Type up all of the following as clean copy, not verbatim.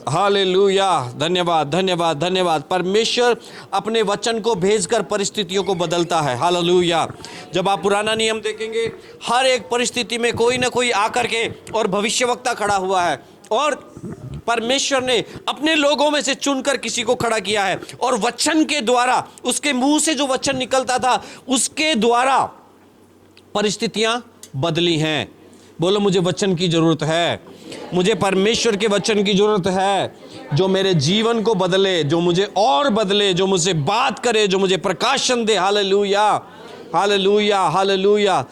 Hallelujah. धन्यवाद धन्यवाद धन्यवाद। परमेश्वर अपने वचन को भेजकर परिस्थितियों को बदलता है। हालेलुया। जब आप पुराना नियम देखेंगे, हर एक परिस्थिति में कोई ना कोई आकर के और भविष्यवक्ता खड़ा हुआ है, और परमेश्वर ने अपने लोगों में से चुनकर किसी को खड़ा किया है, और वचन के द्वारा, उसके मुंह से जो वचन निकलता था उसके द्वारा परिस्थितियां बदली हैं। बोलो, मुझे वचन की जरूरत है, मुझे परमेश्वर के वचन की जरूरत है, जो मेरे जीवन को बदले, जो मुझे और बदले, जो मुझसे बात करे, जो मुझे प्रकाशन दे। Hallelujah hallelujah hallelujah.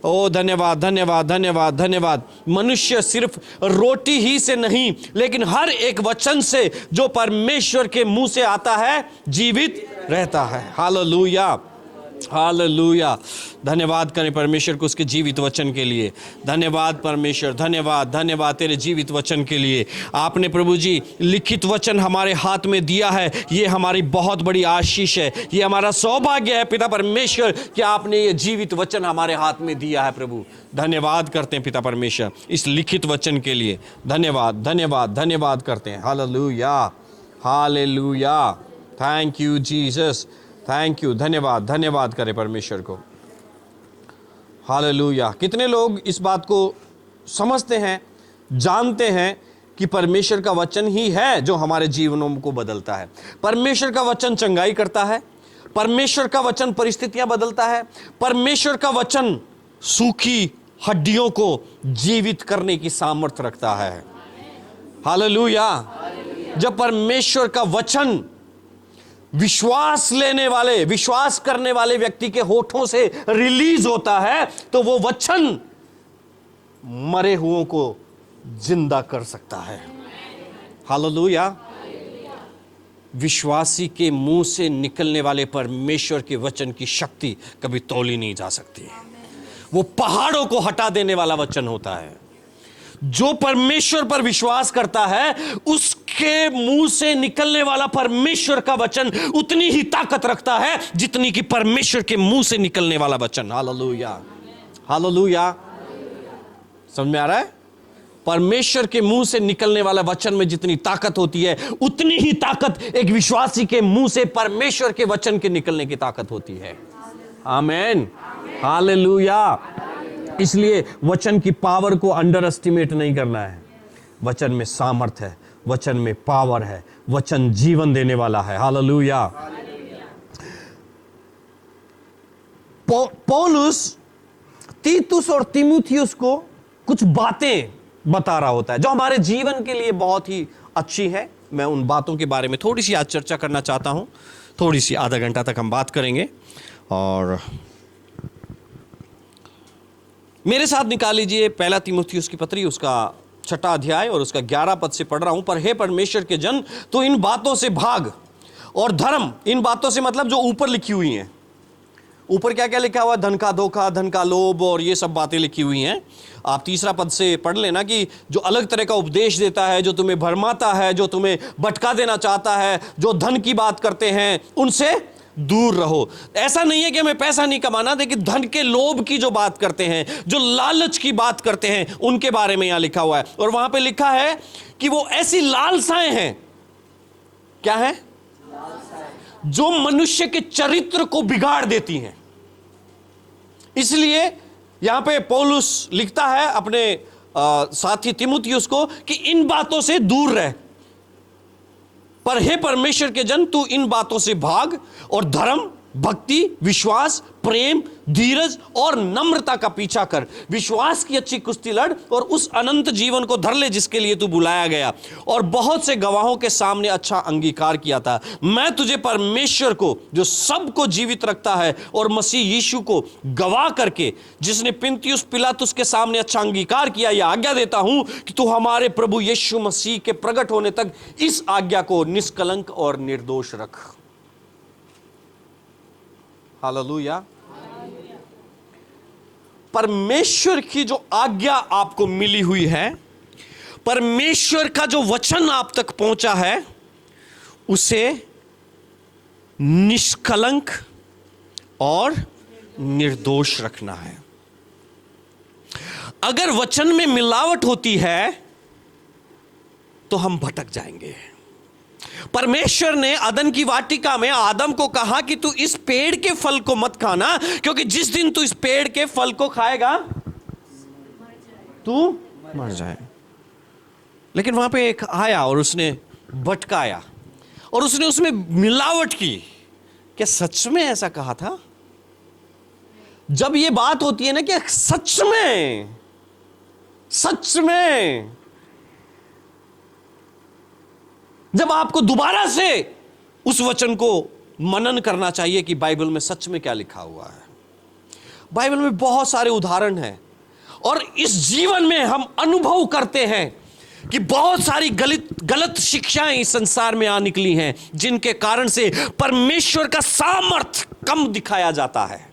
ओ धन्यवाद धन्यवाद धन्यवाद धन्यवाद। मनुष्य सिर्फ रोटी ही से नहीं, लेकिन हर एक वचन से जो परमेश्वर के मुंह से आता है जीवित रहता है। Hallelujah hallelujah. धन्यवाद करें परमेश्वर को उसके जीवित वचन के लिए। धन्यवाद परमेश्वर, धन्यवाद धन्यवाद तेरे जीवित वचन के लिए। आपने प्रभु जी लिखित वचन हमारे हाथ में दिया है, ये हमारी बहुत बड़ी आशीष है, ये हमारा सौभाग्य है पिता परमेश्वर कि आपने ये जीवित वचन हमारे हाथ में दिया है। प्रभु धन्यवाद करते हैं पिता परमेश्वर इस लिखित वचन के लिए। धन्यवाद धन्यवाद धन्यवाद करते हैं। Hallelujah hallelujah. Thank you Jesus, thank you. धन्यवाद धन्यवाद करें परमेश्वर को। हालेलुया। कितने लोग इस बात को समझते हैं, जानते हैं कि परमेश्वर का वचन ही है जो हमारे जीवनों को बदलता है। परमेश्वर का वचन चंगाई करता है, परमेश्वर का वचन परिस्थितियां बदलता है, परमेश्वर का वचन सूखी हड्डियों को जीवित करने की सामर्थ्य रखता है। हालेलुया। जब परमेश्वर का वचन विश्वास लेने वाले, विश्वास करने वाले व्यक्ति के होठों से रिलीज होता है, तो वो वचन मरे हुओं को जिंदा कर सकता है। हालेलुया। विश्वासी के मुंह से निकलने वाले परमेश्वर के वचन की शक्ति कभी तौली नहीं जा सकती। वो पहाड़ों को हटा देने वाला वचन होता है। जो परमेश्वर पर विश्वास करता है उसके मुंह से निकलने वाला परमेश्वर का वचन उतनी ही ताकत रखता है जितनी कि परमेश्वर के मुंह से निकलने वाला वचन। Hallelujah hallelujah. समझ में आ रहा है? परमेश्वर के मुंह से निकलने वाला वचन में जितनी ताकत होती है, उतनी ही ताकत एक विश्वासी के मुंह से परमेश्वर के वचन के निकलने की ताकत होती है। आमीन हालेलुया। इसलिए वचन की पावर को अंडर एस्टिमेट नहीं करना है। वचन में सामर्थ है, वचन में पावर है, वचन जीवन देने वाला है। हालेलुया। पौलुस तीतुस और तीमुथियुस को कुछ बातें बता रहा होता है जो हमारे जीवन के लिए बहुत ही अच्छी है। मैं उन बातों के बारे में थोड़ी सी आज चर्चा करना चाहता हूं। थोड़ी सी, आधा घंटा तक हम बात करेंगे। और मेरे साथ निकाल लीजिए पहला तीमुथियुस की पत्री, उसका 6वां अध्याय और उसका 11 पद से पढ़ रहा हूं। पर हे परमेश्वर के जन, तो इन बातों से भाग और धर्म, इन बातों से मतलब जो ऊपर लिखी हुई हैं। ऊपर क्या क्या लिखा हुआ है? धन का धोखा, धन का लोभ और ये सब बातें लिखी हुई हैं। आप 3 पद से पढ़ लेना कि जो अलग तरह का उपदेश देता है, जो तुम्हें भरमाता है, जो तुम्हें भटका देना चाहता है, जो धन की बात करते हैं, उनसे दूर रहो। ऐसा नहीं है कि हमें पैसा नहीं कमाना, लेकिन धन के लोभ की जो बात करते हैं, जो लालच की बात करते हैं, उनके बारे में यहां लिखा हुआ है। और वहां पे लिखा है कि वो ऐसी लालसाएं हैं, क्या है? जो मनुष्य के चरित्र को बिगाड़ देती हैं। इसलिए यहां पे पौलुस लिखता है अपने साथी तीमुथियुस को कि इन बातों से दूर रह। पर हे परमेश्वर के जन, तू इन बातों से भाग और धर्म, भक्ति, विश्वास, प्रेम, धीरज और नम्रता का पीछा कर। विश्वास की अच्छी कुश्ती लड़ और उस अनंत जीवन को धर ले जिसके लिए तू बुलाया गया और बहुत से गवाहों के सामने अच्छा अंगीकार किया था। मैं तुझे परमेश्वर को, जो सबको जीवित रखता है, और मसीह यीशु को गवाह करके, जिसने पुन्तियुस पिलातुस के सामने अच्छा अंगीकार किया, यह आज्ञा देता हूं कि तू हमारे प्रभु यीशु मसीह के प्रकट होने तक इस आज्ञा को निष्कलंक और निर्दोष रख। हालेलुया। परमेश्वर की जो आज्ञा आपको मिली हुई है, परमेश्वर का जो वचन आप तक पहुंचा है, उसे निष्कलंक और निर्दोष रखना है। अगर वचन में मिलावट होती है तो हम भटक जाएंगे। परमेश्वर ने अदन की वाटिका में आदम को कहा कि तू इस पेड़ के फल को मत खाना, क्योंकि जिस दिन तू इस पेड़ के फल को खाएगा तू मर जाए। लेकिन वहां पे एक आया और उसने भटकाया और उसने उसमें मिलावट की। क्या सच में ऐसा कहा था? जब ये बात होती है ना कि सच में जब आपको दोबारा से उस वचन को मनन करना चाहिए कि बाइबल में सच में क्या लिखा हुआ है। बाइबल में बहुत सारे उदाहरण हैं और इस जीवन में हम अनुभव करते हैं कि बहुत सारी गलत शिक्षाएं इस संसार में आ निकली हैं, जिनके कारण से परमेश्वर का सामर्थ्य कम दिखाया जाता है।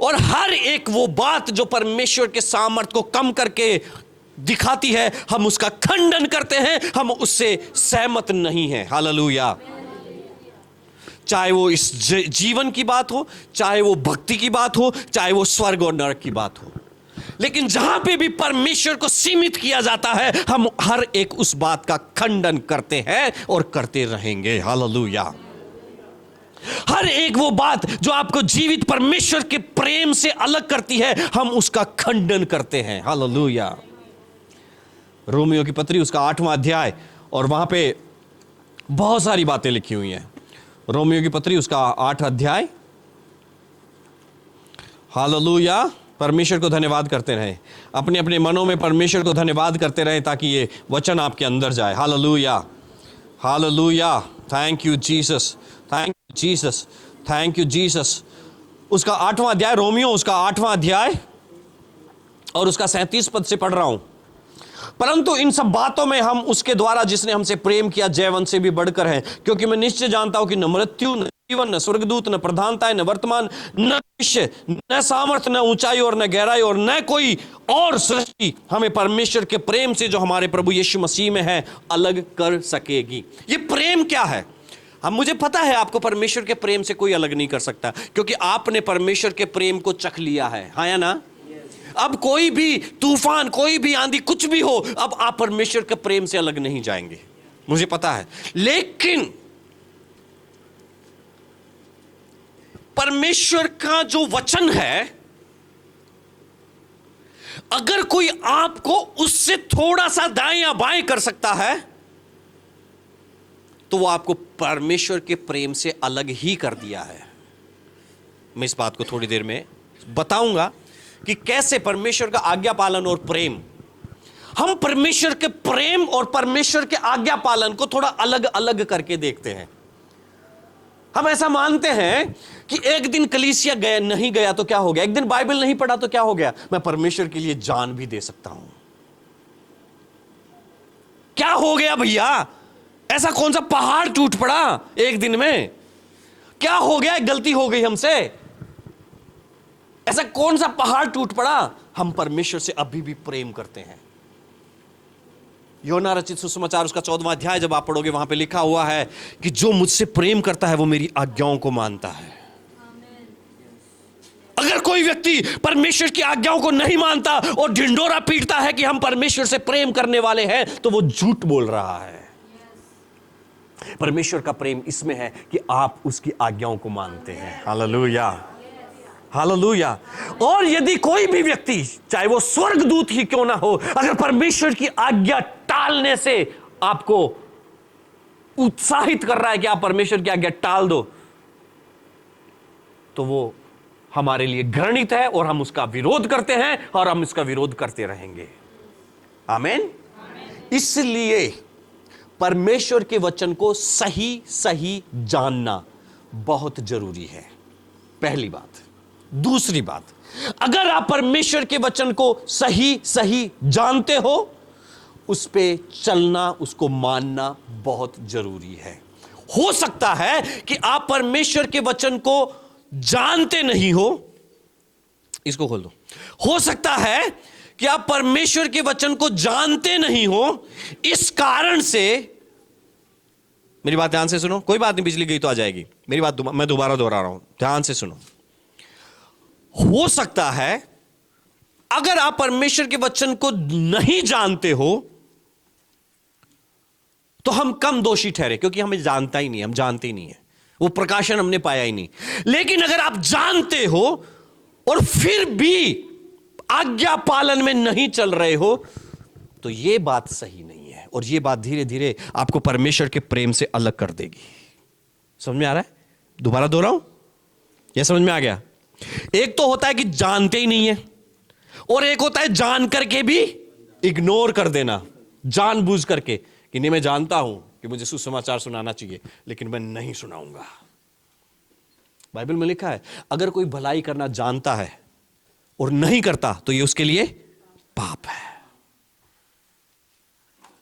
और हर एक वो बात जो परमेश्वर के सामर्थ्य को कम करके दिखाती है, हम उसका खंडन करते हैं, हम उससे सहमत नहीं हैं। हालेलुया। चाहे वो इस जीवन की बात हो, चाहे वो भक्ति की बात हो, चाहे वो स्वर्ग और नरक की बात हो, लेकिन जहां पे भी परमेश्वर को सीमित किया जाता है, हम हर एक उस बात का खंडन करते हैं और करते रहेंगे। हालेलुया। हर एक वो बात जो आपको जीवित परमेश्वर के प्रेम से अलग करती है, हम उसका खंडन करते हैं। हालेलुया। रोमियो की पत्री उसका 8वां अध्याय, और वहां पे बहुत सारी बातें लिखी हुई हैं। रोमियो की पत्री उसका 8 अध्याय। हालेलुया। परमेश्वर को धन्यवाद करते रहें, अपने अपने मनों में परमेश्वर को धन्यवाद करते रहें, ताकि ये वचन आपके अंदर जाए। Hallelujah, hallelujah. Thank you Jesus, thank you Jesus, thank you Jesus. उसका 8वां अध्याय, रोमियो उसका 8वां अध्याय और उसका 37 पद से पढ़ रहा हूं। परंतु इन सब बातों में हम उसके द्वारा जिसने हमसे प्रेम किया जयवंत से भी बढ़कर हैं, क्योंकि मैं निश्चय जानता हूं कि न मृत्यु, न जीवन, न स्वर्गदूत, न प्रधानताएं, न वर्तमान, न भविष्य, न सामर्थ, न ऊंचाई और न गहराई और न कोई और सृष्टि हमें परमेश्वर के प्रेम से जो हमारे प्रभु यीशु मसीह में है अलग कर सकेगी। ये प्रेम क्या है? हम, मुझे पता है आपको परमेश्वर के प्रेम से कोई अलग नहीं कर सकता, क्योंकि आपने परमेश्वर के प्रेम को चख लिया है। हाँ या ना? अब कोई भी तूफान, कोई भी आंधी, कुछ भी हो, अब आप परमेश्वर के प्रेम से अलग नहीं जाएंगे, मुझे पता है। लेकिन परमेश्वर का जो वचन है, अगर कोई आपको उससे थोड़ा सा दाएं या बाएं कर सकता है, तो वो आपको परमेश्वर के प्रेम से अलग ही कर दिया है। मैं इस बात को थोड़ी देर में बताऊंगा कि कैसे परमेश्वर का आज्ञा पालन और प्रेम, हम परमेश्वर के प्रेम और परमेश्वर के आज्ञा पालन को थोड़ा अलग अलग करके देखते हैं। हम ऐसा मानते हैं कि एक दिन कलीसिया गया नहीं गया तो क्या हो गया, एक दिन बाइबल नहीं पढ़ा तो क्या हो गया, मैं परमेश्वर के लिए जान भी दे सकता हूं। क्या हो गया भैया? ऐसा कौन सा पहाड़ टूट पड़ा एक दिन में? क्या हो गया? एक गलती हो गई हमसे, ऐसा कौन सा पहाड़ टूट पड़ा? हम परमेश्वर से अभी भी प्रेम करते हैं। योना रचित सुसमाचार उसका 14वां अध्याय जब आप पढ़ोगे, वहां पे लिखा हुआ है कि जो मुझसे प्रेम करता है वो मेरी आज्ञाओं को मानता है। अगर कोई व्यक्ति परमेश्वर की आज्ञाओं को नहीं मानता और ढिंडोरा पीटता है कि हम परमेश्वर से प्रेम करने वाले हैं, तो वो झूठ बोल रहा है। परमेश्वर का प्रेम इसमें है कि आप उसकी आज्ञाओं को मानते हैं। Hallelujah, hallelujah. और यदि कोई भी व्यक्ति, चाहे वो स्वर्गदूत ही क्यों ना हो, अगर परमेश्वर की आज्ञा टालने से आपको उत्साहित कर रहा है कि आप परमेश्वर की आज्ञा टाल दो, तो वो हमारे लिए घृणित है और हम उसका विरोध करते हैं और हम इसका विरोध करते रहेंगे। आमीन। इसलिए परमेश्वर के वचन को सही सही जानना बहुत जरूरी है, पहली बात। दूसरी बात, अगर आप परमेश्वर के वचन को सही सही जानते हो, उस पे चलना, उसको मानना बहुत जरूरी है। हो सकता है कि आप परमेश्वर के वचन को जानते नहीं हो, इसको खोल दो। हो सकता है कि आप परमेश्वर के वचन को जानते नहीं हो, इस कारण से, मेरी बात ध्यान से सुनो, कोई बात नहीं, बिजली गई तो आ जाएगी, मेरी बात मैं दोबारा दोहरा रहा हूं, ध्यान से सुनो। हो सकता है अगर आप परमेश्वर के वचन को नहीं जानते हो, हम कम दोषी ठहरे, क्योंकि हमें जानता ही नहीं, हम जानते ही नहीं है, वो प्रकाशन हमने पाया ही नहीं। लेकिन अगर आप जानते हो और फिर भी आज्ञा पालन में नहीं चल रहे हो, तो यह बात सही नहीं है, और यह बात धीरे धीरे आपको परमेश्वर के प्रेम से अलग कर देगी। समझ में आ रहा है? दोबारा दोहराऊं, यह समझ में आ गया? एक तो होता है कि जानते ही नहीं है, और एक होता है जान करके भी इग्नोर कर देना, जानबूझ करके कि नहीं, मैं जानता हूं कि मुझे सुसमाचार सुनाना चाहिए, लेकिन मैं नहीं सुनाऊंगा। बाइबल में लिखा है, अगर कोई भलाई करना जानता है और नहीं करता तो ये उसके लिए पाप है।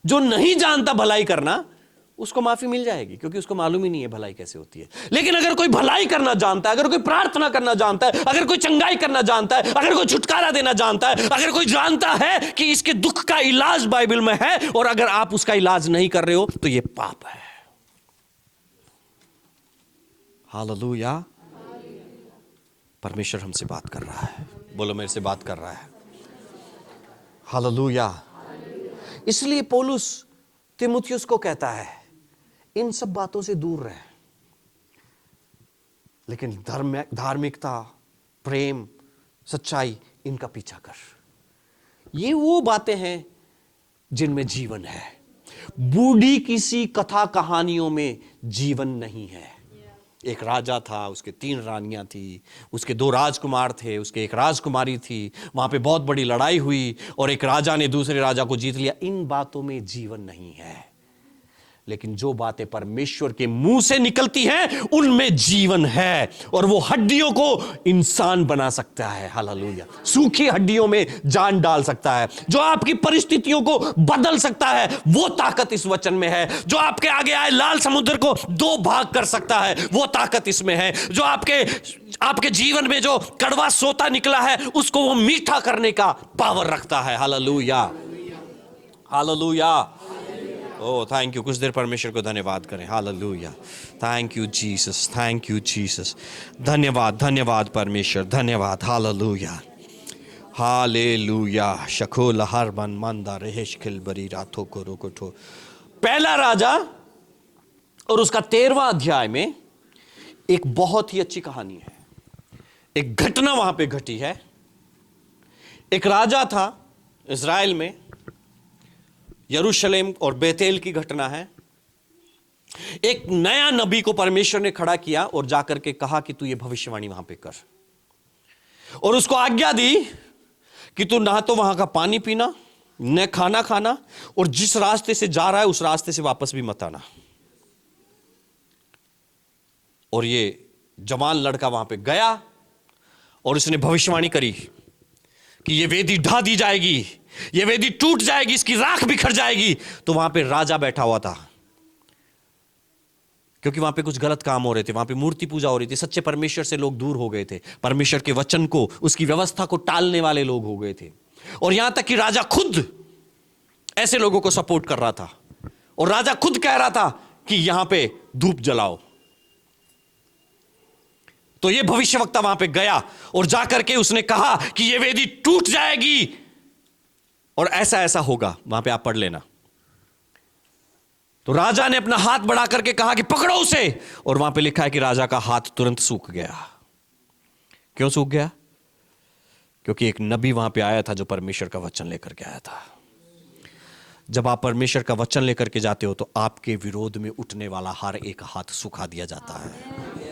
जो नहीं जानता भलाई करना, उसको माफी मिल जाएगी, क्योंकि उसको मालूम ही नहीं है भलाई कैसे होती है। लेकिन अगर कोई भलाई करना जानता है, अगर कोई प्रार्थना करना जानता है, अगर कोई चंगाई करना जानता है, अगर कोई छुटकारा देना जानता है, अगर कोई जानता है कि इसके दुख का इलाज बाइबल में है, और अगर आप उसका इलाज नहीं कर रहे हो, तो यह पाप है। हालेलुया। परमेश्वर हमसे बात कर रहा है, बोलो मेरे से बात कर रहा है। हालेलुया। इसलिए पौलुस तीमुथियुस को कहता है, इन सब बातों से दूर रहे, लेकिन धार्मिकता, प्रेम, सच्चाई, इनका पीछा कर। ये वो बातें हैं जिनमें जीवन है। बूढ़ी किसी कथा कहानियों में जीवन नहीं है। एक राजा था, उसके 3 रानियां थी, उसके 2 राजकुमार थे, उसके एक राजकुमारी थी। वहां पे बहुत बड़ी लड़ाई हुई और एक राजा ने दूसरे राजा को जीत लिया। इन बातों में जीवन नहीं है, लेकिन जो बातें परमेश्वर के मुंह से निकलती हैं उनमें जीवन है, और वो हड्डियों को इंसान बना सकता है। हालेलुया। सूखी हड्डियों में जान डाल सकता है। जो आपकी परिस्थितियों को बदल सकता है, वो ताकत इस वचन में है। जो आपके आगे आए लाल समुद्र को 2 भाग कर सकता है, वो ताकत इसमें है। जो आपके जीवन में जो कड़वा सोता निकला है, उसको वो मीठा करने का पावर रखता है। Hallelujah, hallelujah. Oh thank you. कुछ देर परमेश्वर को धन्यवाद करें। Hallelujah. Thank you Jesus, thank you Jesus. धन्यवाद, धन्यवाद परमेश्वर, धन्यवाद। Hallelujah, hallelujah. शकोल हर मन मंदा रेश खिलबरी रातों को रोकोठो। पहला राजा और उसका 13वां अध्याय में एक बहुत ही अच्छी कहानी है। एक घटना वहां पे घटी है। एक राजा था इज़राइल में, यरूशलेम और बेतेल की घटना है। एक नया नबी को परमेश्वर ने खड़ा किया और जाकर के कहा कि तू ये भविष्यवाणी वहां पे कर, और उसको आज्ञा दी कि तू ना तो वहां का पानी पीना, न खाना खाना, और जिस रास्ते से जा रहा है उस रास्ते से वापस भी मत आना। और ये जवान लड़का वहां पे गया और उसने भविष्यवाणी करी कि ये वेदी ढा दी जाएगी, ये वेदी टूट जाएगी, इसकी राख बिखर जाएगी। तो वहां पे राजा बैठा हुआ था, क्योंकि वहां पे कुछ गलत काम हो रहे थे, वहां पे मूर्ति पूजा हो रही थी, सच्चे परमेश्वर से लोग दूर हो गए थे, परमेश्वर के वचन को, उसकी व्यवस्था को टालने वाले लोग हो गए थे। और यहां तक कि राजा खुद ऐसे लोगों को सपोर्ट कर रहा था, और राजा खुद कह रहा था कि यहां पे धूप जलाओ। तो ये भविष्यवक्ता वहां पे गया और जाकर के उसने कहा कि ये वेदी टूट जाएगी और ऐसा ऐसा होगा। वहां पे आप पढ़ लेना। तो राजा ने अपना हाथ बढ़ा करके कहा कि पकड़ो उसे, और वहां पे लिखा है कि राजा का हाथ तुरंत सूख गया। क्यों सूख गया? क्योंकि एक नबी वहां पे आया था जो परमेश्वर का वचन लेकर के आया था। जब आप परमेश्वर का वचन लेकर के जाते हो तो आपके विरोध में उठने वाला हर एक हाथ सुखा दिया जाता है।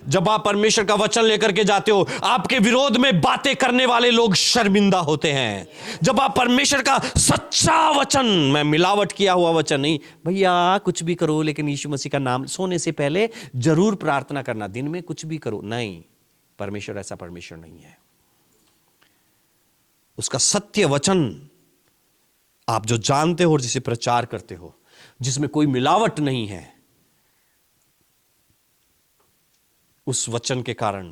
जब आप परमेश्वर का वचन लेकर के जाते हो, आपके विरोध में बातें करने वाले लोग शर्मिंदा होते हैं। जब आप परमेश्वर का सच्चा वचन, मैं मिलावट किया हुआ वचन नहीं, भैया कुछ भी करो लेकिन यीशु मसीह का नाम, सोने से पहले जरूर प्रार्थना करना, दिन में कुछ भी करो, नहीं, परमेश्वर ऐसा परमेश्वर नहीं है। उसका सत्य वचन आप जो जानते हो और जिसे प्रचार करते हो, जिसमें कोई मिलावट नहीं है, उस वचन के कारण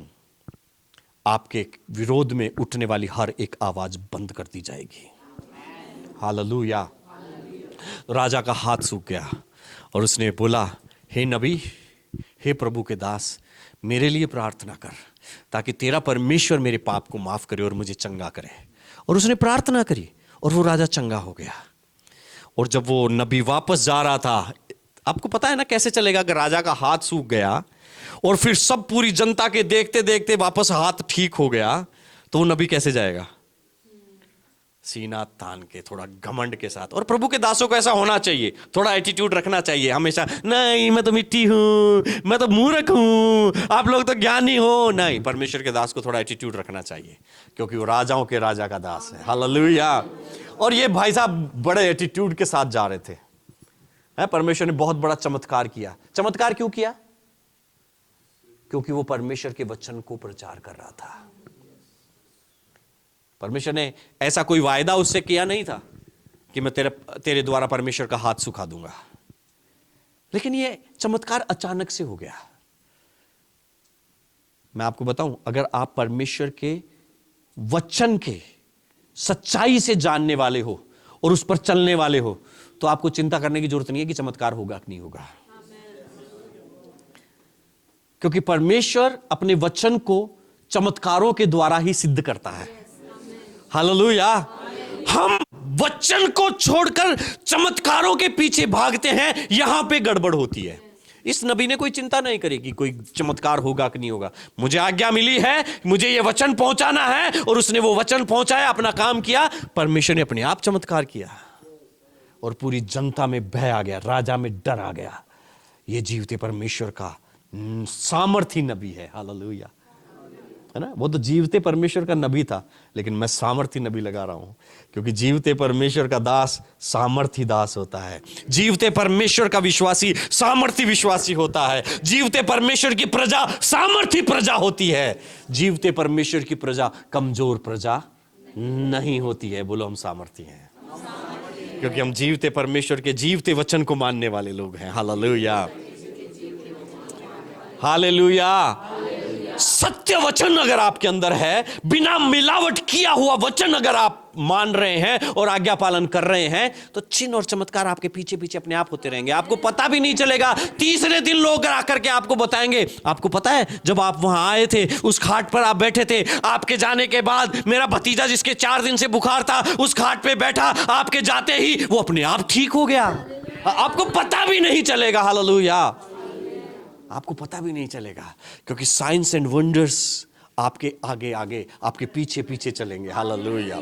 आपके विरोध में उठने वाली हर एक आवाज बंद कर दी जाएगी। हालेलुया। राजा का हाथ सूख गया और उसने बोला, हे नबी, हे प्रभु के दास, मेरे लिए प्रार्थना कर ताकि तेरा परमेश्वर मेरे पाप को माफ करे और मुझे चंगा करे। और उसने प्रार्थना करी और वो राजा चंगा हो गया। और जब वो नबी वापस जा रहा था, आपको पता है ना कैसे चलेगा अगर राजा का हाथ सूख गया और फिर सब पूरी जनता के देखते देखते वापस हाथ ठीक हो गया, तो वो नबी कैसे जाएगा? सीना तान के, थोड़ा घमंड के साथ। और प्रभु के दासों को ऐसा होना चाहिए, थोड़ा एटीट्यूड रखना चाहिए हमेशा। नहीं मैं तो मिट्टी हूं, मैं तो मूर्ख हूं, आप लोग तो ज्ञानी हो। नहीं, परमेश्वर के दास को थोड़ा एटीट्यूड रखना चाहिए, क्योंकि वो राजाओं के राजा का दास है। हालेलुया। और ये भाई साहब बड़े एटीट्यूड के साथ जा रहे थे। परमेश्वर ने बहुत बड़ा चमत्कार किया। चमत्कार क्यों किया? क्योंकि वो परमेश्वर के वचन को प्रचार कर रहा था। परमेश्वर ने ऐसा कोई वायदा उससे किया नहीं था कि मैं तेरे द्वारा परमेश्वर का हाथ सुखा दूंगा, लेकिन ये चमत्कार अचानक से हो गया। मैं आपको बताऊं, अगर आप परमेश्वर के वचन के सच्चाई से जानने वाले हो और उस पर चलने वाले हो, तो आपको चिंता करने की जरूरत नहीं है कि चमत्कार होगा कि नहीं होगा। क्योंकि परमेश्वर अपने वचन को चमत्कारों के द्वारा ही सिद्ध करता है। हालेलुया। हम वचन को छोड़कर चमत्कारों के पीछे भागते हैं, यहां पे गड़बड़ होती है। इस नबी ने कोई चिंता नहीं करी कि कोई चमत्कार होगा कि नहीं होगा। मुझे आज्ञा मिली है, मुझे ये वचन पहुंचाना है, और उसने वो वचन पहुंचाया, अपना काम किया। परमेश्वर ने अपने आप चमत्कार किया और पूरी जनता में भय आ गया, राजा में डर आ गया। ये जीवते परमेश्वर का सामर्थी नबी है। हालेलुया, है ना। वो तो जीवते परमेश्वर का नबी था, लेकिन मैं सामर्थी नबी लगा रहा हूं, क्योंकि जीवते परमेश्वर का दास सामर्थी दास होता है। जीवते परमेश्वर का विश्वासी सामर्थी विश्वासी होता है। जीवते परमेश्वर की प्रजा सामर्थी प्रजा होती है। जीवते परमेश्वर की प्रजा कमजोर प्रजा नहीं होती है। बोलो, हम सामर्थी हैं, क्योंकि हम जीवते परमेश्वर के जीवते वचन को मानने वाले लोग हैं। Hallelujah, hallelujah. सत्य वचन अगर आपके अंदर है, बिना मिलावट किया हुआ वचन अगर आप मान रहे हैं और आज्ञा पालन कर रहे हैं, तो चिन्ह और चमत्कार आपके पीछे पीछे अपने आप होते रहेंगे। आपको पता भी नहीं चलेगा। तीसरे दिन लोग आकर के आपको बताएंगे। आपको पता है, जब आप वहां आए थे, उस खाट पर आप बैठे थे, आपके जाने के बाद मेरा भतीजा जिसके 4 दिन से बुखार था, उस खाट पे बैठा, आपके जाते ही वो अपने आप ठीक हो गया। आपको पता भी नहीं चलेगा। हालेलुया, आपको पता भी नहीं चलेगा, क्योंकि साइंस एंड वंडर्स आपके आगे आगे, आपके पीछे पीछे चलेंगे। हालेलुया।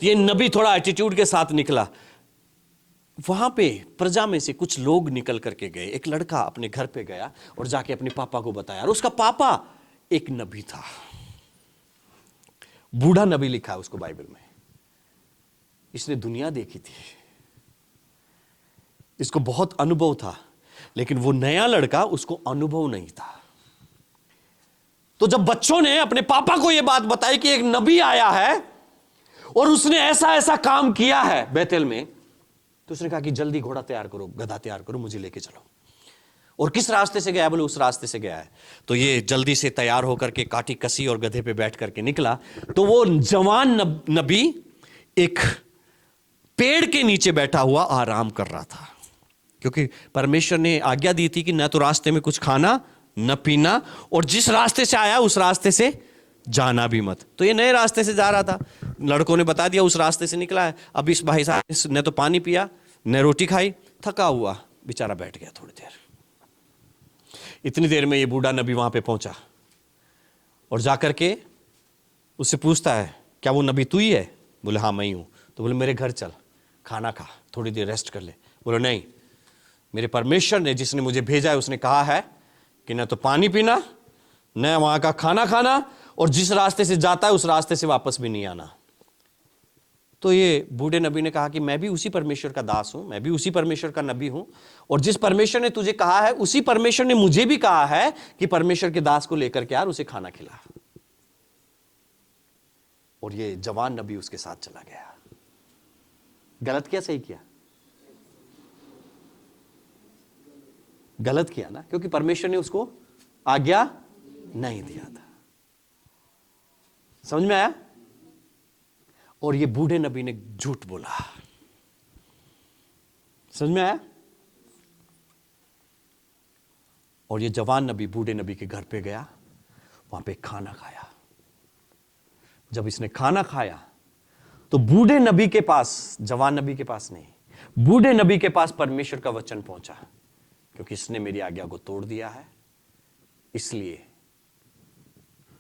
ये नबी थोड़ा एटीट्यूड के साथ निकला। वहां पे प्रजा में से कुछ लोग निकल करके गए। एक लड़का अपने घर पे गया और जाके अपने पापा को बताया, और उसका पापा एक नबी था। बूढ़ा नबी लिखा है उसको बाइबल में। इसने दुनिया देखी थी, इसको बहुत अनुभव था, लेकिन वो नया लड़का, उसको अनुभव नहीं था। तो जब बच्चों ने अपने पापा को यह बात बताई कि एक नबी आया है और उसने ऐसा ऐसा काम किया है बेतेल में, तो उसने कहा कि जल्दी घोड़ा तैयार करो, गधा तैयार करो, मुझे लेके चलो। और किस रास्ते से गया? बोले उस रास्ते से गया है। तो ये जल्दी से तैयार होकर के काटी कसी और गधे पे बैठ करके निकला। तो वो जवान नबी एक पेड़ के नीचे बैठा हुआ आराम कर रहा था, क्योंकि परमेश्वर ने आज्ञा दी थी कि न तो रास्ते में कुछ खाना न पीना, और जिस रास्ते से आया उस रास्ते से जाना भी मत। तो ये नए रास्ते से जा रहा था, लड़कों ने बता दिया उस रास्ते से निकला है। अब इस भाई साहब ने तो पानी पिया न रोटी खाई, थका हुआ बेचारा बैठ गया थोड़ी देर। इतनी देर में ये बूढ़ा नबी वहां पे पहुंचा और जाकर के उससे पूछता है, क्या वो नबी तू ही है? बोले हाँ मैं ही हूं। तो बोले मेरे घर चल, खाना खा, थोड़ी देर रेस्ट कर ले। बोले नहीं, मेरे परमेश्वर ने, जिसने मुझे भेजा है, उसने कहा है कि न तो पानी पीना न वहां का खाना खाना, और जिस रास्ते से जाता है उस रास्ते से वापस भी नहीं आना। तो ये बूढ़े नबी ने कहा कि मैं भी उसी परमेश्वर का दास हूं, मैं भी उसी परमेश्वर का नबी हूं, और जिस परमेश्वर ने तुझे कहा है उसी परमेश्वर ने मुझे भी कहा है कि परमेश्वर के दास को लेकर के यार उसे खाना खिला। और ये जवान नबी उसके साथ चला गया। गलत किया सही किया? गलत किया ना, क्योंकि परमेश्वर ने उसको आज्ञा नहीं दिया था। समझ में आया? और ये बूढ़े नबी ने झूठ बोला। समझ में आया? और ये जवान नबी बूढ़े नबी के घर पे गया, वहां पे खाना खाया। जब इसने खाना खाया तो बूढ़े नबी के पास, जवान नबी के पास नहीं, बूढ़े नबी के पास परमेश्वर का वचन पहुंचा, क्योंकि इसने मेरी आज्ञा को तोड़ दिया है, इसलिए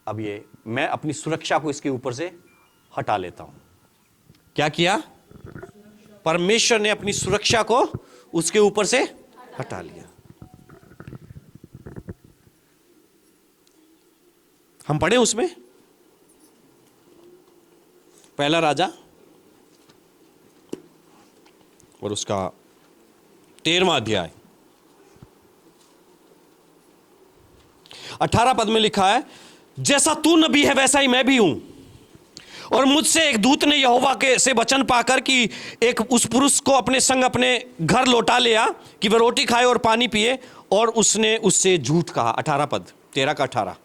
अब ये मैं अपनी सुरक्षा को इसके ऊपर से हटा लेता हूं। क्या किया? परमेश्वर ने अपनी सुरक्षा को उसके ऊपर से हटा लिया। हम पढ़े उसमें पहला राजा और उसका 13वां अध्याय 18 पद में लिखा है, जैसा तू नबी है वैसा ही मैं भी हूं, और मुझसे एक दूत ने यहोवा के से वचन पाकर कि एक उस पुरुष को अपने संग अपने घर लौटा लिया कि वह रोटी खाए और पानी पिए, और उसने उससे झूठ कहा। 18 पद 13 का 18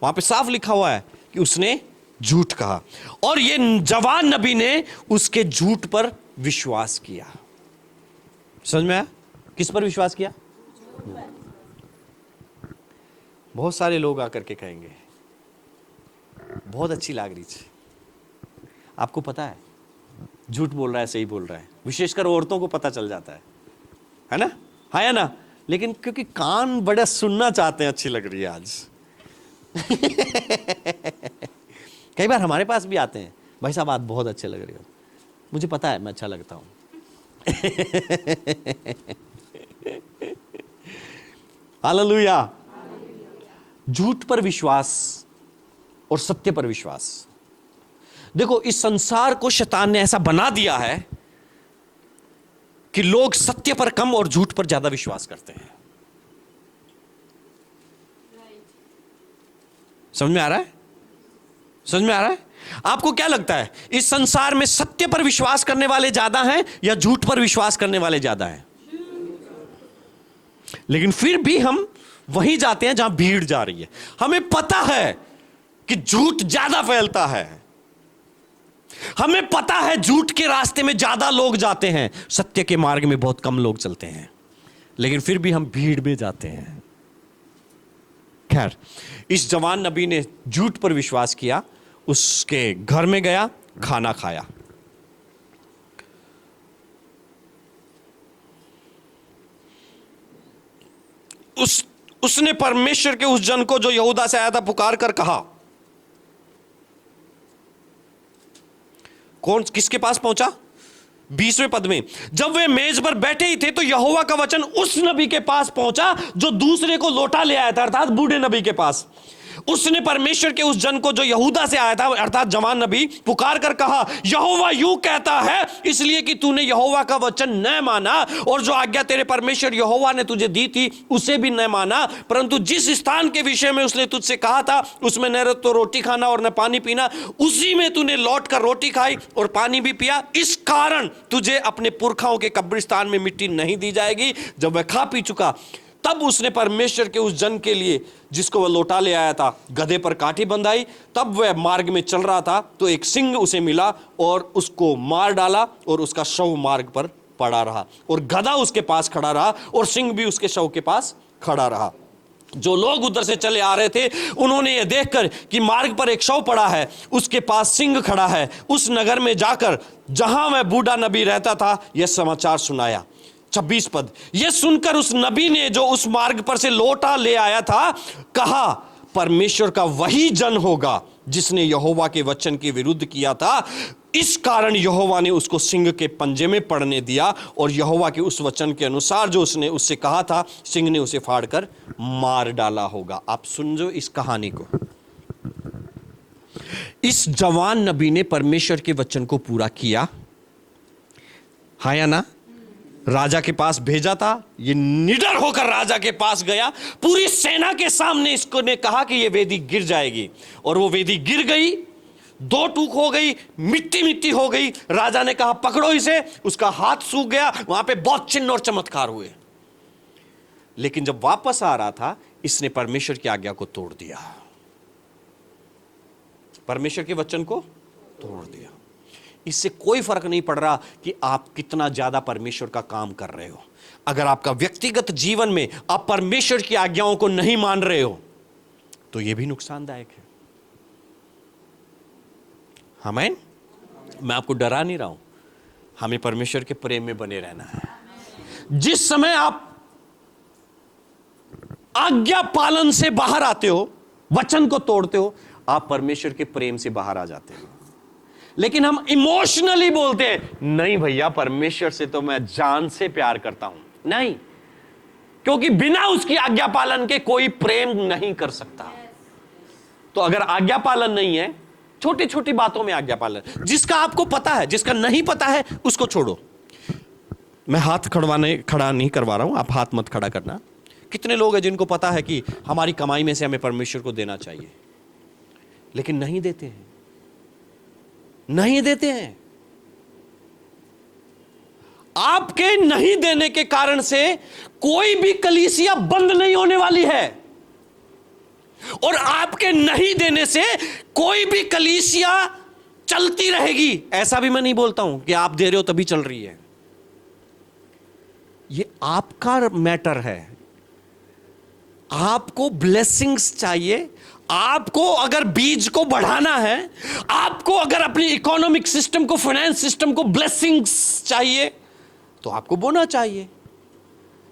वहां पे साफ लिखा हुआ है कि उसने झूठ कहा, और ये जवान नबी ने उसके झूठ पर विश्वास किया। समझ में आया? किस पर विश्वास किया? बहुत सारे लोग आकर के कहेंगे बहुत अच्छी लाग रही है, आपको पता है झूठ बोल रहा है सही बोल रहा है, विशेषकर औरतों को पता चल जाता है ना? हाँ या ना? लेकिन क्योंकि कान बड़ा सुनना चाहते हैं, अच्छी लग रही है आज। कई बार हमारे पास भी आते हैं, भाई साहब आप बहुत अच्छे लग रहे हो, मुझे पता है मैं अच्छा लगता हूं। हालेलुया। झूठ पर विश्वास और सत्य पर विश्वास। देखो, इस संसार को शैतान ने ऐसा बना दिया है कि लोग सत्य पर कम और झूठ पर ज्यादा विश्वास करते हैं। समझ में आ रहा है? समझ में आ रहा है? आपको क्या लगता है, इस संसार में सत्य पर विश्वास करने वाले ज्यादा हैं या झूठ पर विश्वास करने वाले ज्यादा हैं? लेकिन फिर भी हम वहीं जाते हैं जहां भीड़ जा रही है। हमें पता है कि झूठ ज्यादा फैलता है, हमें पता है झूठ के रास्ते में ज्यादा लोग जाते हैं, सत्य के मार्ग में बहुत कम लोग चलते हैं, लेकिन फिर भी हम भीड़ में जाते हैं। खैर, इस जवान नबी ने झूठ पर विश्वास किया, उसके घर में गया, खाना खाया। उसने परमेश्वर के उस जन को जो यहूदा से आया था पुकार कर कहा। कौन किसके पास पहुंचा? 20वें पद में, जब वे मेज पर बैठे ही थे तो यहोवा का वचन उस नबी के पास पहुंचा जो दूसरे को लौटा ले आया था, अर्थात बूढ़े नबी के पास। उसने परमेश्वर के उस जन को जो यहूदा से आया था, अर्थात जवान नबी, पुकार कर कहा, यहोवा यूं कहता है, इसलिए कि तूने यहोवा का वचन न माना और जो आज्ञा तेरे परमेश्वर यहोवा ने तुझे दी थी उसे भी न माना, परंतु जिस स्थान के विषय में उसने तुझसे कहा था उसमें न तो रोटी खाना और न पानी पीना, उसी में तूने लौट कर रोटी खाई और पानी भी पिया। इस कारण तुझे अपने पुरखाओं के कब्रिस्तान में मिट्टी नहीं दी जाएगी। जब वह खा पी चुका तब उसने परमेश्वर के उस जन के लिए जिसको वह लौटा ले आया था गधे पर काठी बंधाई। तब वह मार्ग में चल रहा था तो एक सिंह उसे मिला और उसको मार डाला और उसका शव मार्ग पर पड़ा रहा, और गधा उसके पास खड़ा रहा और सिंह भी उसके शव के पास खड़ा रहा। जो लोग उधर से चले आ रहे थे उन्होंने यह देखकर कि मार्ग पर एक शव पड़ा है, उसके पास सिंह खड़ा है, उस नगर में जाकर जहां वह बूढ़ा नबी रहता था यह समाचार सुनाया। 26 पद, यह सुनकर उस नबी ने जो उस मार्ग पर से लौटा ले आया था कहा, परमेश्वर का वही जन होगा जिसने यहोवा के वचन के विरुद्ध किया था, इस कारण यहोवा ने उसको सिंह के पंजे में पड़ने दिया और यहोवा के उस वचन के अनुसार जो उसने उससे कहा था सिंह ने उसे फाड़कर मार डाला होगा। आप सुन इस कहानी को। इस जवान नबी ने परमेश्वर के वचन को पूरा किया, हाँ या ना? राजा के पास भेजा था, ये निडर होकर राजा के पास गया, पूरी सेना के सामने इसको ने कहा कि ये वेदी गिर जाएगी, और वो वेदी गिर गई, दो टूक हो गई, मिट्टी मिट्टी हो गई। राजा ने कहा पकड़ो इसे, उसका हाथ सूख गया, वहां पे बहुत चिन्ह और चमत्कार हुए। लेकिन जब वापस आ रहा था इसने परमेश्वर की आज्ञा को तोड़ दिया, परमेश्वर के वचन को तोड़ दिया। इससे कोई फर्क नहीं पड़ रहा कि आप कितना ज्यादा परमेश्वर का काम कर रहे हो। अगर आपका व्यक्तिगत जीवन में आप परमेश्वर की आज्ञाओं को नहीं मान रहे हो तो यह भी नुकसानदायक है। आमीन। मैं आपको डरा नहीं रहा हूं, हमें परमेश्वर के प्रेम में बने रहना है। जिस समय आप आज्ञा पालन से बाहर आते हो, वचन को तोड़ते हो, आप परमेश्वर के प्रेम से बाहर आ जाते हो। लेकिन हम इमोशनली बोलते हैं, नहीं भैया परमेश्वर से तो मैं जान से प्यार करता हूं। नहीं, क्योंकि बिना उसकी आज्ञा पालन के कोई प्रेम नहीं कर सकता। तो अगर आज्ञा पालन नहीं है, छोटी छोटी बातों में आज्ञा पालन, जिसका आपको पता है, जिसका नहीं पता है उसको छोड़ो। मैं हाथ खड़ा नहीं करवा रहा हूं, आप हाथ मत खड़ा करना। कितने लोग हैं जिनको पता है कि हमारी कमाई में से हमें परमेश्वर को देना चाहिए, लेकिन नहीं देते हैं, नहीं देते हैं। आपके नहीं देने के कारण से कोई भी कलीसिया बंद नहीं होने वाली है, और आपके नहीं देने से कोई भी कलीसिया चलती रहेगी। ऐसा भी मैं नहीं बोलता हूं कि आप दे रहे हो तभी चल रही है। ये आपका मैटर है। आपको ब्लेसिंग्स चाहिए, आपको अगर बीज को बढ़ाना है, आपको अगर अपनी इकोनॉमिक सिस्टम को, फाइनेंस सिस्टम को ब्लेसिंग्स चाहिए, तो आपको बोना चाहिए।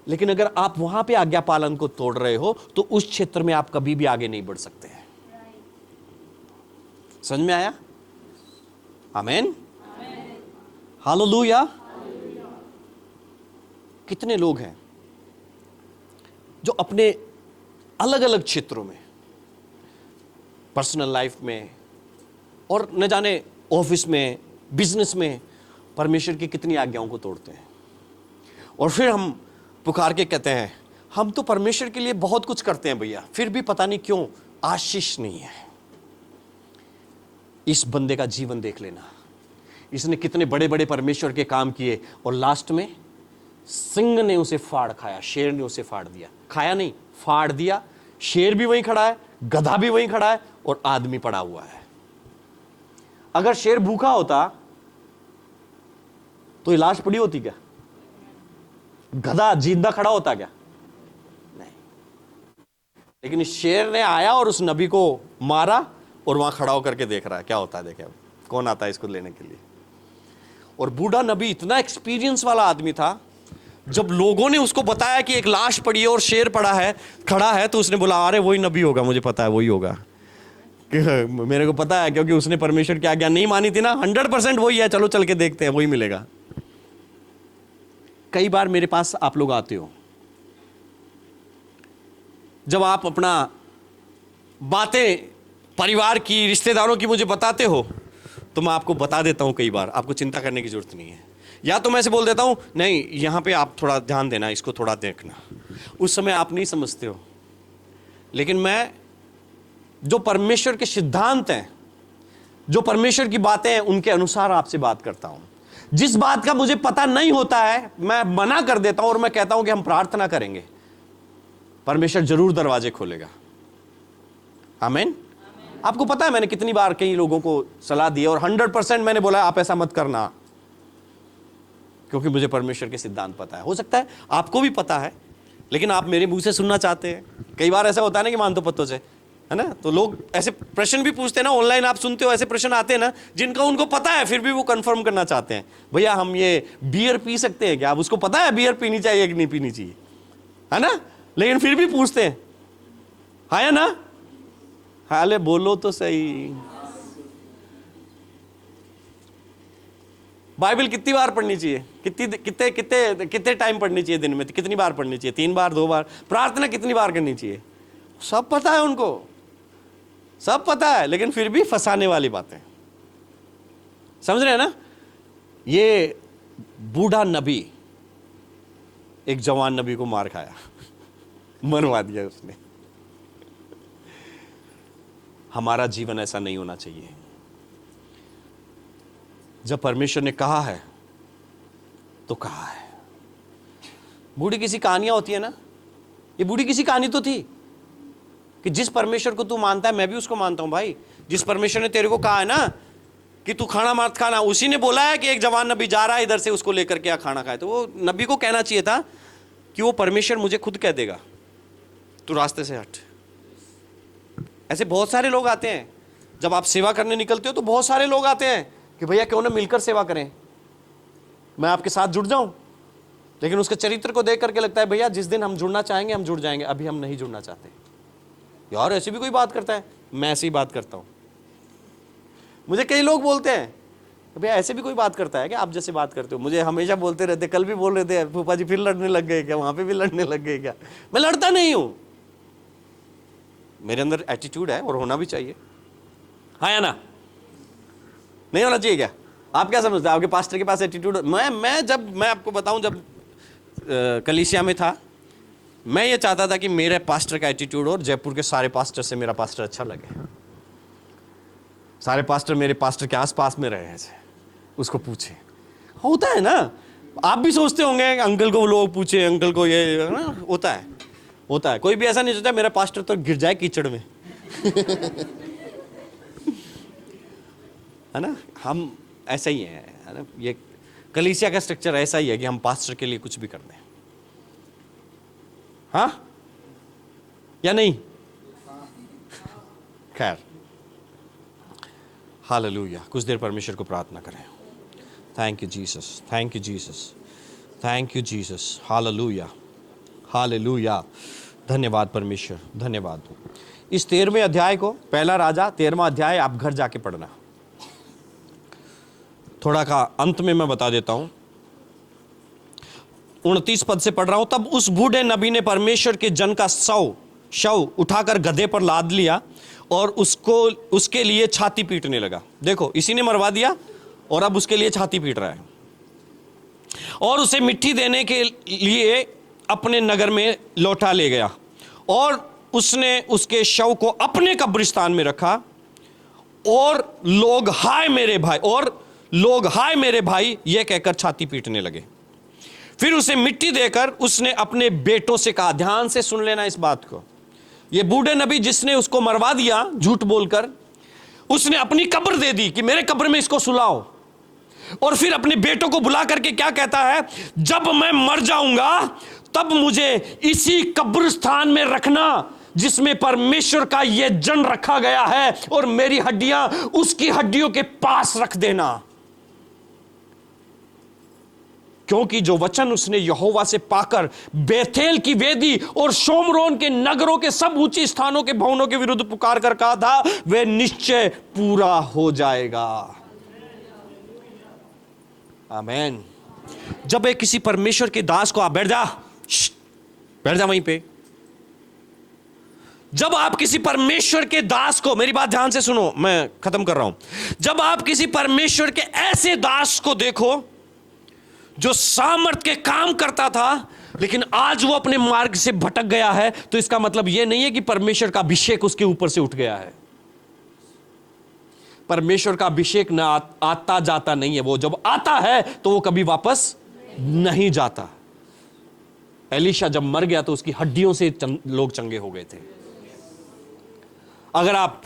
लेकिन अगर आप वहां पे आज्ञा पालन को तोड़ रहे हो, तो उस क्षेत्र में आप कभी भी आगे नहीं बढ़ सकते हैं। समझ में आया? आमीन, हालेलुया। कितने लोग हैं जो अपने अलग अलग क्षेत्रों में, पर्सनल लाइफ में और न जाने ऑफिस में, बिजनेस में, परमेश्वर की कितनी आज्ञाओं को तोड़ते हैं। और फिर हम पुकार के कहते हैं, हम तो परमेश्वर के लिए बहुत कुछ करते हैं भैया, फिर भी पता नहीं क्यों आशीष नहीं है। इस बंदे का जीवन देख लेना, इसने कितने बड़े बड़े परमेश्वर के काम किए, और लास्ट में सिंह ने उसे फाड़ खाया, शेर ने उसे फाड़ दिया। खाया नहीं, फाड़ दिया। शेर भी वहीं खड़ा है, गधा भी वहीं खड़ा है, और आदमी पड़ा हुआ है। अगर शेर भूखा होता तो ये लाश पड़ी होती क्या? गधा जिंदा खड़ा होता क्या? नहीं। लेकिन इस शेर ने आया और उस नबी को मारा, और वहां खड़ा होकर के देख रहा है क्या होता है, देखे कौन आता है इसको लेने के लिए। और बूढ़ा नबी इतना एक्सपीरियंस वाला आदमी था, जब लोगों ने उसको बताया कि एक लाश पड़ी है और शेर पड़ा है, खड़ा है, तो उसने बोला, अरे वही नबी होगा, मुझे पता है वही होगा, मेरे को पता है, क्योंकि उसने परमेश्वर की आज्ञा नहीं मानी थी ना। 100% वही है, चलो चल के देखते हैं, वही मिलेगा। कई बार मेरे पास आप लोग आते हो, जब आप अपना बातें परिवार की, रिश्तेदारों की मुझे बताते हो, तो मैं आपको बता देता हूं। कई बार आपको चिंता करने की जरूरत नहीं है, या तो मैं ऐसे बोल देता हूं, नहीं यहां पे आप थोड़ा ध्यान देना, इसको थोड़ा देखना। उस समय आप नहीं समझते हो, लेकिन मैं जो परमेश्वर के सिद्धांत हैं, जो परमेश्वर की बातें हैं, उनके अनुसार आपसे बात करता हूं। जिस बात का मुझे पता नहीं होता है, मैं मना कर देता हूं, और मैं कहता हूं कि हम प्रार्थना करेंगे, परमेश्वर जरूर दरवाजे खोलेगा। आमीन। आपको पता है मैंने कितनी बार कई लोगों को सलाह दी, और 100% मैंने बोला आप ऐसा मत करना, क्योंकि मुझे परमेश्वर के सिद्धांत पता है। हो सकता है आपको भी पता है, लेकिन आप मेरे मुंह से सुनना चाहते हैं। कई बार ऐसा होता है ना कि मानतो पत्तों से, है ना, तो लोग ऐसे प्रश्न भी पूछते हैं ना, ऑनलाइन आप सुनते हो, ऐसे प्रश्न आते हैं ना, जिनका उनको पता है, फिर भी वो कंफर्म करना चाहते हैं, भैया हम ये बियर पी सकते हैं क्या? आप उसको पता है बियर पीनी चाहिए कि नहीं पीनी चाहिए, है ना, लेकिन फिर भी पूछते हैं, है ना? हाले बोलो तो सही। बाइबल कितनी बार पढ़नी चाहिए? कितने कितने कितने टाइम पढ़नी चाहिए दिन में? कितनी बार पढ़नी चाहिए? 3 बार, 2 बार? प्रार्थना कितनी बार करनी चाहिए? सब पता है उनको, सब पता है, लेकिन फिर भी फंसाने वाली बातें। समझ रहे हैं ना? ये बूढ़ा नबी एक जवान नबी को मार खाया, मरवा दिया उसने। हमारा जीवन ऐसा नहीं होना चाहिए। जब परमेश्वर ने कहा है तो कहा है। बूढ़ी किसी कहानियां होती है ना, ये बूढ़ी किसी कहानी तो थी कि जिस परमेश्वर को तू मानता है मैं भी उसको मानता हूं भाई। जिस परमेश्वर ने तेरे को कहा है ना कि तू खाना मत खाना, उसी ने बोला है कि एक जवान नबी जा रहा है इधर से, उसको लेकर के खाना खाए। तो वो नबी को कहना चाहिए था कि वो परमेश्वर मुझे खुद कह देगा तू रास्ते से हट। ऐसे बहुत सारे लोग आते हैं, जब आप सेवा करने निकलते हो तो बहुत सारे लोग आते हैं कि भैया क्यों ना मिलकर सेवा करें, मैं आपके साथ जुड़ जाऊं, लेकिन उसके चरित्र को देख करके लगता है भैया जिस दिन हम जुड़ना चाहेंगे हम जुड़ जाएंगे, अभी हम नहीं जुड़ना चाहते। यार ऐसी भी कोई बात करता है? मैं ऐसी बात करता हूं। मुझे कई लोग बोलते हैं भैया ऐसे भी कोई बात करता है कि आप जैसे बात करते हो? मुझे हमेशा बोलते रहते, कल भी बोल रहे थे फूफा जी फिर लड़ने लग गए क्या, वहां पे भी लड़ने लग गए क्या? मैं लड़ता नहीं हूं, मेरे अंदर एटीट्यूड है और होना भी चाहिए, हाँ या ना? नहीं होना चाहिए क्या? आप क्या समझते हैं आपके पास्टर के पास एटीट्यूड? मैं आपको बताऊं, जब कलीसिया में था, मैं ये चाहता था कि मेरे पास्टर का एटीट्यूड और जयपुर के सारे पास्टर से मेरा पास्टर अच्छा लगे। सारे पास्टर मेरे पास्टर के आसपास में रहे ऐसे, उसको पूछे। होता है ना, आप भी सोचते होंगे अंकल को लोग पूछे, अंकल को ये ना, होता है। कोई भी ऐसा नहीं सोचता मेरा पास्टर तो गिर जाए कीचड़ में है ना? हम ऐसा ही है ना? ये कलीसिया का स्ट्रक्चर ऐसा ही है कि हम पास्टर के लिए कुछ भी कर दें, हाँ या नहीं? खैर, हालेलुया। कुछ देर परमेश्वर को प्रार्थना करें। Thank you Jesus, thank you Jesus, thank you Jesus. Hallelujah, hallelujah. धन्यवाद परमेश्वर, धन्यवाद। इस 13वें अध्याय को, पहला राजा 13वां अध्याय आप घर जाके पढ़ना। थोड़ा का अंत में मैं बता देता हूं, 29 पद से पढ़ रहा हूं। तब उस बूढ़े नबी ने परमेश्वर के जन का शव उठाकर गधे पर लाद लिया और उसके लिए छाती पीटने लगा। देखो, इसी ने मरवा दिया और अब उसके लिए छाती पीट रहा है, और उसे मिट्टी देने के लिए अपने नगर में लौटा ले गया और उसने उसके शव को अपने कब्रिस्तान में रखा। और लोग हाय मेरे भाई यह कहकर छाती पीटने लगे। फिर उसे मिट्टी देकर उसने अपने बेटों से कहा, ध्यान से सुन लेना इस बात को, ये बूढ़े नबी जिसने उसको मरवा दिया झूठ बोलकर, उसने अपनी कब्र दे दी कि मेरे कब्र में इसको सुलाओ। और फिर अपने बेटों को बुला करके क्या कहता है, जब मैं मर जाऊंगा तब मुझे इसी कब्रिस्तान में रखना जिसमें परमेश्वर का यह जन रखा गया है, और मेरी हड्डियां उसकी हड्डियों के पास रख देना। क्योंकि जो वचन उसने यहोवा से पाकर बेथेल की वेदी और शोमरोन के नगरों के सब ऊंचे स्थानों के भवनों के विरुद्ध पुकार कर कहा था, वह निश्चय पूरा हो जाएगा। आमीन। जब एक किसी परमेश्वर के दास को, आप बैठ जा वहीं पे, जब आप किसी परमेश्वर के दास को, मेरी बात ध्यान से सुनो, मैं खत्म कर रहा हूं, जब आप किसी परमेश्वर के ऐसे दास को देखो जो सामर्थ के काम करता था लेकिन आज वो अपने मार्ग से भटक गया है, तो इसका मतलब यह नहीं है कि परमेश्वर का अभिषेक उसके ऊपर से उठ गया है। परमेश्वर का अभिषेक न आता जाता नहीं है, वो जब आता है तो वो कभी वापस नहीं जाता। एलीशा जब मर गया तो उसकी हड्डियों से लोग चंगे हो गए थे। अगर आप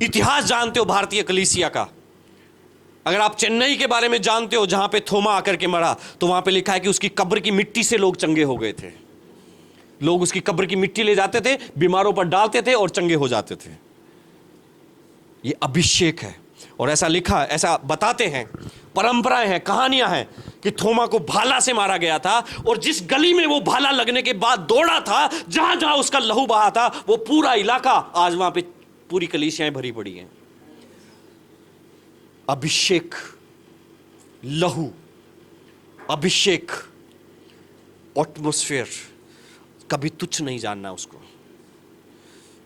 इतिहास जानते हो भारतीय कलीसिया का, अगर आप चेन्नई के बारे में जानते हो जहां पे थोमा आकर के मरा, तो वहां पे लिखा है कि उसकी कब्र की मिट्टी से लोग चंगे हो गए थे। लोग उसकी कब्र की मिट्टी ले जाते थे, बीमारों पर डालते थे और चंगे हो जाते थे। ये अभिषेक है। और ऐसा लिखा, ऐसा बताते हैं, परंपराएं हैं, कहानियां हैं कि थोमा को भाला से मारा गया था, और जिस गली में वो भाला लगने के बाद दौड़ा था, जहां जहां उसका लहू बहा था, वो पूरा इलाका आज वहां पे पूरी कलीसियाएं भरी पड़ी हैं। अभिषेक, लहू, अभिषेक, एटमॉस्फेयर, कभी तुच्छ नहीं जानना उसको।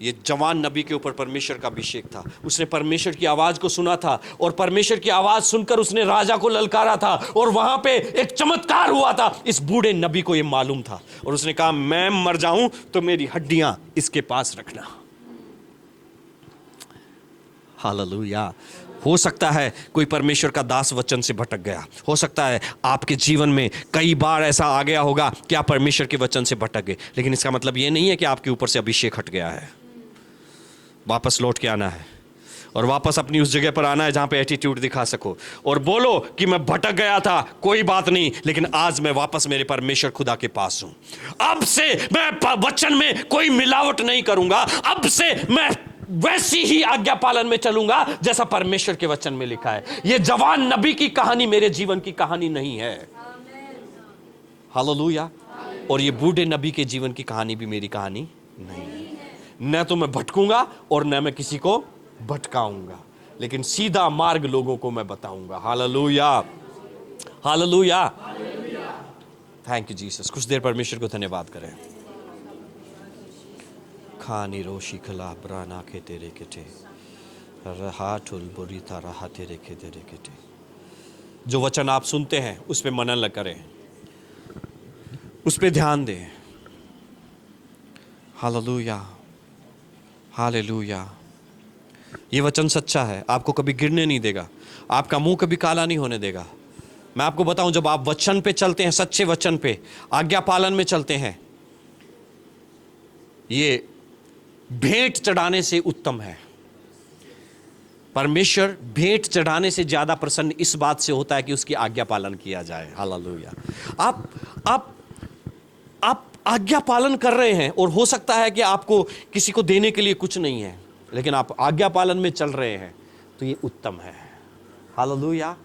ये जवान नबी के ऊपर परमेश्वर का अभिषेक था। उसने परमेश्वर की आवाज को सुना था, और परमेश्वर की आवाज सुनकर उसने राजा को ललकारा था, और वहां पे एक चमत्कार हुआ था। इस बूढ़े नबी को यह मालूम था, और उसने कहा, मैं मर जाऊं तो मेरी हड्डियां इसके पास रखना। हालेलुया। हो सकता है कोई परमेश्वर का दास वचन से भटक गया, हो सकता है आपके जीवन में कई बार ऐसा आ गया होगा कि आप परमेश्वर के वचन से भटक गए, लेकिन इसका मतलब यह नहीं है कि आपके ऊपर से अभिषेक हट गया है। वापस लौट के आना है, और वापस अपनी उस जगह पर आना है जहां पे एटीट्यूड दिखा सको, और बोलो कि मैं भटक गया था, कोई बात नहीं, लेकिन आज मैं वापस मेरे परमेश्वर खुदा के पास हूं। अब से मैं वचन में कोई मिलावट नहीं करूंगा, अब से मैं वैसी ही आज्ञा पालन में चलूंगा जैसा परमेश्वर के वचन में लिखा है। यह जवान नबी की कहानी मेरे जीवन की कहानी नहीं है। हालेलुया। और ये बूढ़े नबी के जीवन की कहानी भी मेरी कहानी नहीं है। न तो मैं भटकूंगा और न मैं किसी को भटकाऊंगा, लेकिन सीधा मार्ग लोगों को मैं बताऊंगा। Hallelujah, hallelujah. Thank you Jesus. कुछ देर परमेश्वर को धन्यवाद करें। खानी रोशी खला ब्राना के तेरे केटे रहा ठुल बुरी था रहा तेरे के तेरे केटे। जो वचन आप सुनते हैं उस पे मनन करें, उस पे ध्यान दें। Hallelujah, hallelujah. ये वचन सच्चा है, आपको कभी गिरने नहीं देगा, आपका मुंह कभी काला नहीं होने देगा। मैं आपको बताऊं, जब आप वचन पे चलते हैं, सच्चे वचन पे, आज्ञा पालन में चलते हैं, ये भेंट चढ़ाने से उत्तम है। परमेश्वर भेंट चढ़ाने से ज्यादा प्रसन्न इस बात से होता है कि उसकी आज्ञा पालन किया जाए। हालेलुया। आप आज्ञा पालन कर रहे हैं और हो सकता है कि आपको किसी को देने के लिए कुछ नहीं है, लेकिन आप आज्ञा पालन में चल रहे हैं, तो ये उत्तम है। हालेलुया,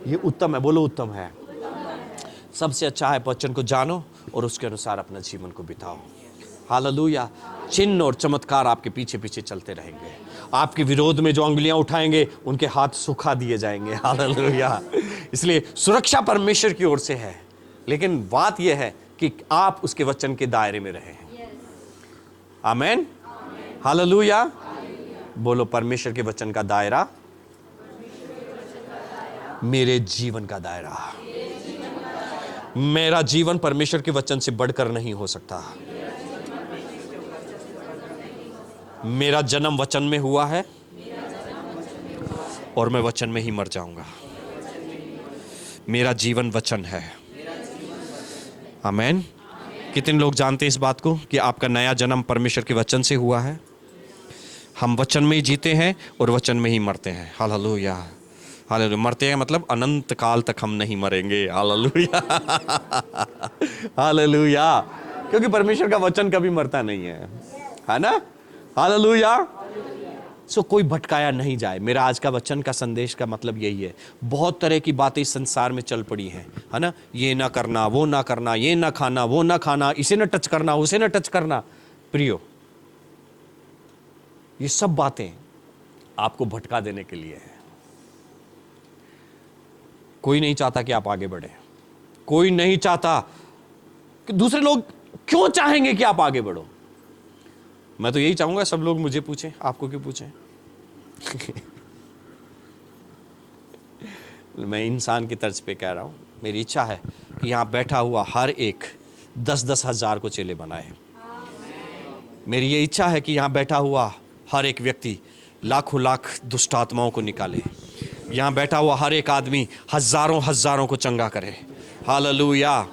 ये उत्तम है। बोलो उत्तम है। सबसे अच्छा है वचन को जानो और उसके अनुसार अपना जीवन को बिताओ। हालेलुया। चिन्ह और चमत्कार आपके पीछे पीछे चलते रहेंगे। आपके विरोध में जो अंगुलियां उठाएंगे उनके हाथ सुखा दिए जाएंगे। हालेलुया। इसलिए सुरक्षा परमेश्वर की ओर से है, लेकिन बात यह है कि आप उसके वचन के दायरे में रहें। आमेन, हालेलुया। बोलो परमेश्वर के वचन का दायरा मेरे जीवन का दायरा। मेरा जीवन परमेश्वर के वचन से बढ़कर नहीं हो सकता। मेरा जन्म वचन में हुआ है और मैं वचन में ही मर जाऊंगा। मेरा जीवन वचन है। आमेन। कितने लोग जानते हैं इस बात को कि आपका नया जन्म परमेश्वर के वचन से हुआ है? हम वचन में ही जीते हैं और वचन में ही मरते हैं। Hallelujah, hallelujah. मरते हैं मतलब अनंत काल तक हम नहीं मरेंगे। Hallelujah, hallelujah. क्योंकि परमेश्वर का वचन कभी मरता नहीं है ना? हालेलुया। सो कोई भटकाया नहीं जाए। मेरा आज का वचन का संदेश का मतलब यही है। बहुत तरह की बातें इस संसार में चल पड़ी हैं, है ना? ये ना करना, वो ना करना, ये ना खाना, वो ना खाना, इसे ना टच करना, उसे ना टच करना। प्रियो, ये सब बातें आपको भटका देने के लिए है। कोई नहीं चाहता कि आप आगे बढ़े। कोई नहीं चाहता कि दूसरे लोग क्यों चाहेंगे कि आप आगे बढ़ो। मैं तो यही चाहूंगा सब लोग मुझे पूछें, आपको क्यों पूछें? मैं इंसान की तर्ज पे कह रहा हूं। मेरी इच्छा है कि यहां बैठा हुआ हर एक 10-10 हजार को चेले बनाए। मेरी ये इच्छा है कि यहां बैठा हुआ हर एक व्यक्ति लाखों लाख दुष्ट आत्माओं को निकाले। यहां बैठा हुआ हर एक आदमी हजारों हजारों को चंगा करे। Hallelujah,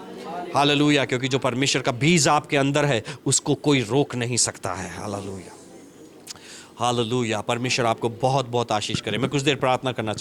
hallelujah. क्योंकि जो परमेश्वर का बीज आपके अंदर है उसको कोई रोक नहीं सकता है। Hallelujah, hallelujah. परमेश्वर आपको बहुत बहुत आशीष करे। मैं कुछ देर प्रार्थना करना चाहता हूं।